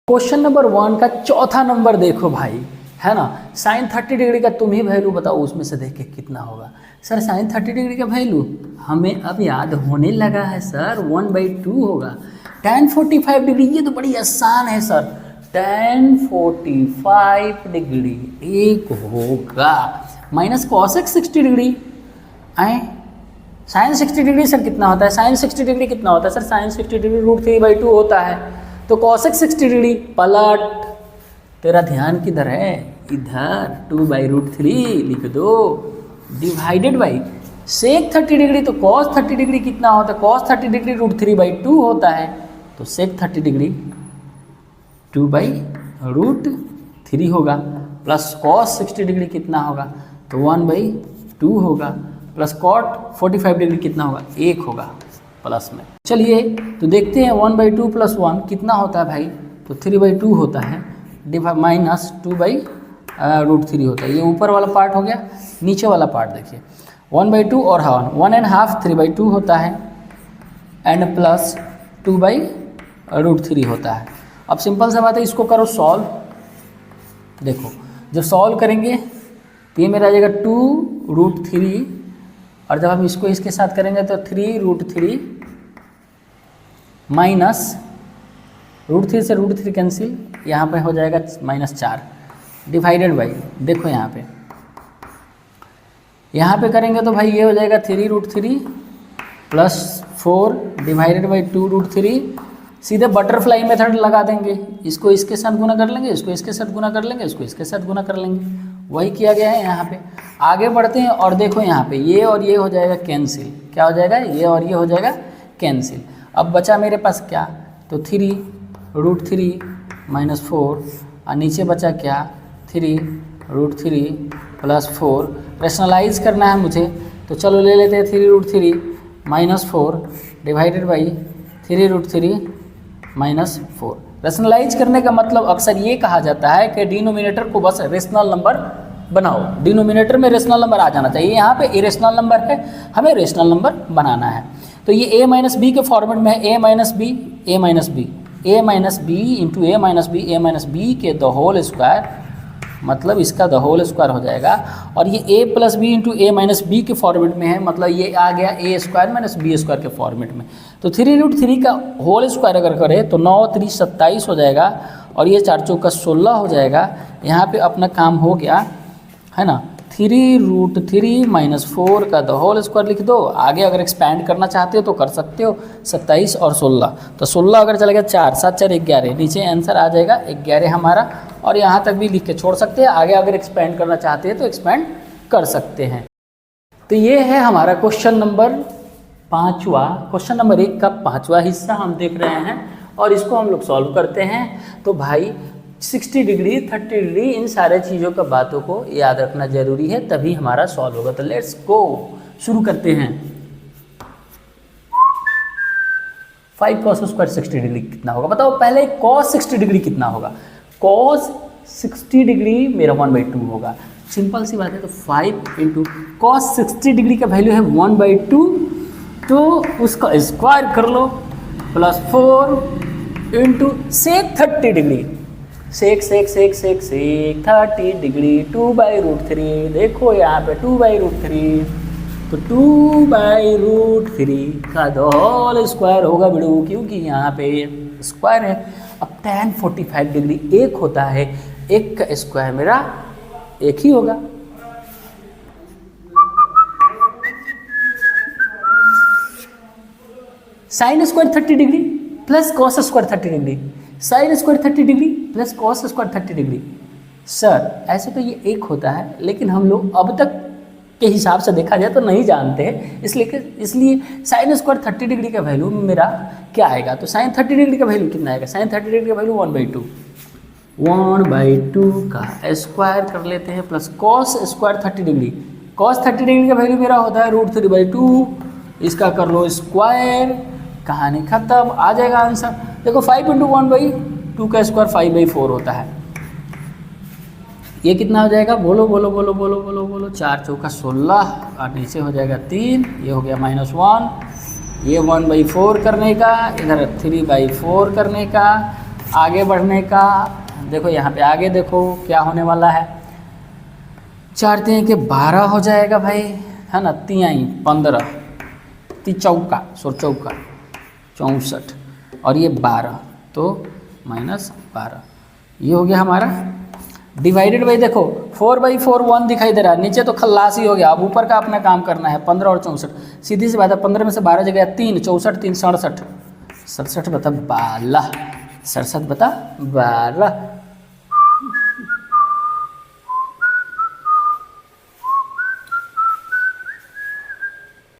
Question number 1 का चौथा number देखो भाई, है ना। साइन 30 डिग्री का तुम ही वैल्यू बताओ, उसमें से देख के कितना होगा। सर साइन 30 डिग्री का वैल्यू हमें अब याद होने लगा है सर, 1/2 होगा। tan 45 डिग्री, ये तो बड़ी आसान है सर। tan 45 डिग्री एक होगा माइनस cos x 60 डिग्री आए। साइन 60 डिग्री सर कितना होता है? साइन 60 डिग्री कितना होता है सर? साइन 60 डिग्री √3/2 होता है। तो cos x 60 डिग्री पलट, तेरा ध्यान किधर है? इधर 2/√3 लिख दो, डिवाइडेड बाई sec 30 डिग्री। तो cos 30 डिग्री कितना होता है? cos 30 डिग्री √3/2 होता है। तो sec 30 डिग्री 2/√3 होगा, प्लस cos 60 डिग्री कितना होगा? तो 1/2 होगा, प्लस cot 45 डिग्री कितना होगा? 1 होगा प्लस में। चलिए तो देखते हैं 1/2 प्लस 1 कितना होता है भाई? तो 3/2 होता है, माइनस 2/√3 होता है। ये ऊपर वाला पार्ट हो गया, नीचे वाला पार्ट देखिए 1/2 और 1.5 3/2 होता है एंड प्लस 2/√3 होता है। अब सिंपल सा बात है, इसको करो सॉल्व। देखो जब सॉल्व करेंगे तो ये मेरा आ जाएगा 2√3, और जब हम इसको इसके साथ करेंगे तो 3√3 माइनस √3 से √3 कैंसिल, यहाँ पे हो जाएगा -4 डिवाइडेड बाई, देखो यहाँ पे करेंगे तो भाई ये हो जाएगा 3√3 प्लस 4 डिवाइडेड बाई 2√3। सीधे बटरफ्लाई मेथड लगा देंगे, इसको इसके साथ गुना कर लेंगे, इसको इसके साथ गुना कर लेंगे, इसको इसके साथ गुना कर लेंगे। वही किया गया है यहाँ पे। आगे बढ़ते हैं और देखो यहाँ पे ये और ये हो जाएगा कैंसिल। क्या हो जाएगा? ये और ये हो जाएगा कैंसिल। अब बचा मेरे पास क्या? तो 3√3 माइनस 4, और नीचे बचा क्या? 3√3 प्लस 4। रेशनलाइज करना है मुझे, तो चलो ले लेते हैं 3√3 minus 4 divided by 3√3 minus 4। Rationalise करने का मतलब अक्सर ये कहा जाता है कि डिनोमिनेटर को बस रेशनल नंबर बनाओ। डिनोमिनेटर में रेशनल नंबर आ जाना चाहिए। यहाँ पे इरेशनल नंबर है, हमें रेशनल नंबर बनाना है। तो ये a माइनस बी के फॉर्मेट में है, a minus B a minus B a minus B into a minus B के द होल स्क्वायर, मतलब इसका द होल स्क्वायर हो जाएगा। और ये a plus B into a minus B के फॉर्मेट में है, मतलब ये आ गया a square minus B square के फॉर्मेट में। तो 3√3 का होल स्क्वायर अगर करें तो 9 3 27 हो जाएगा, और ये 4 चौका 16 हो जाएगा। यहाँ पे अपना काम हो गया, है ना। 3√3 माइनस 4 का द होल स्क्वायर लिख दो। आगे अगर एक्सपैंड करना चाहते हो तो कर सकते हो, 27 और 16, तो 16 अगर चला गया 4 7 4 11, नीचे आंसर आ जाएगा 11 हमारा। और यहाँ तक भी लिख के छोड़ सकते हैं, आगे अगर एक्सपैंड करना चाहते हैं तो एक्सपैंड कर सकते हैं। तो ये है हमारा क्वेश्चन नंबर 5वां, क्वेश्चन नंबर 1 का 5वां हिस्सा हम देख रहे हैं, और इसको हम लोग सॉल्व करते हैं। तो भाई 60 डिग्री 30 डिग्री इन सारे चीज़ों का बातों को याद रखना जरूरी है, तभी हमारा सॉल्व होगा। तो लेट्स गो, शुरू करते हैं। 5 cos स्क्वायर 60 डिग्री कितना होगा? बताओ पहले cos 60 डिग्री कितना होगा? cos 60 डिग्री मेरा 1/2 होगा। सिंपल सी बात है। तो 5 इंटू cos 60 डिग्री का वैल्यू है 1/2, तो उसका स्क्वायर कर लो, प्लस 4 इंटू sec 30 डिग्री, सेक 30 डिग्री 2/√3। देखो यहाँ पे 2/√3, तो 2/√3 का द होल स्क्वायर होगा बिड़ू, क्योंकि यहाँ पे स्क्वायर है। अब tan 45 डिग्री 1 होता है, 1 का स्क्वायर मेरा 1 ही होगा। Sine square 30 degree plus cos square 30 degree, sine square 30 degree plus cos square 30 degree. Sir ऐसे तो ये 1 होता है, लेकिन हम लोग अब तक के हिसाब से देखा जाए तो नहीं जानते हैं, इसलिए साइन स्क्वायर 30 डिग्री का वैल्यू मेरा क्या आएगा? तो साइन 30 डिग्री का वैल्यू कितना आएगा? साइन 30 डिग्री का वैल्यू 1/2 का स्क्वायर कर लेते हैं, plus cos square 30 degree. Cos 30 degree का वैल्यू मेरा होता है √3/2, इसका कर लो स्क्वायर, कहानी खत्म, आ जाएगा आंसर। देखो 5 इंटू 1/2 का स्क्वायर 5/4 होता है। ये कितना हो जाएगा? बोलो बोलो बोलो बोलो बोलो बोलो 4 चौका 16, और नीचे हो जाएगा 3, ये हो गया -1, ये 1/4 करने का, इधर 3/4 करने का, आगे बढ़ने का देखो, यहाँ पे आगे देखो क्या होने वाला है। 4 3 के 12 हो जाएगा भाई, है ना। 3 15, 3 चौका 64 और ये 12, तो -12 ये हो गया हमारा। डिवाइडेड बाई देखो 4/4 1 दिखाई दे रहा है, नीचे तो खल्लास ही हो गया। अब ऊपर का अपना काम करना है। 15 और 64, सीधी सी बात है। 15 में से 12 जगह 3, 64 3 67, 67 बता 12, 67 बता 12।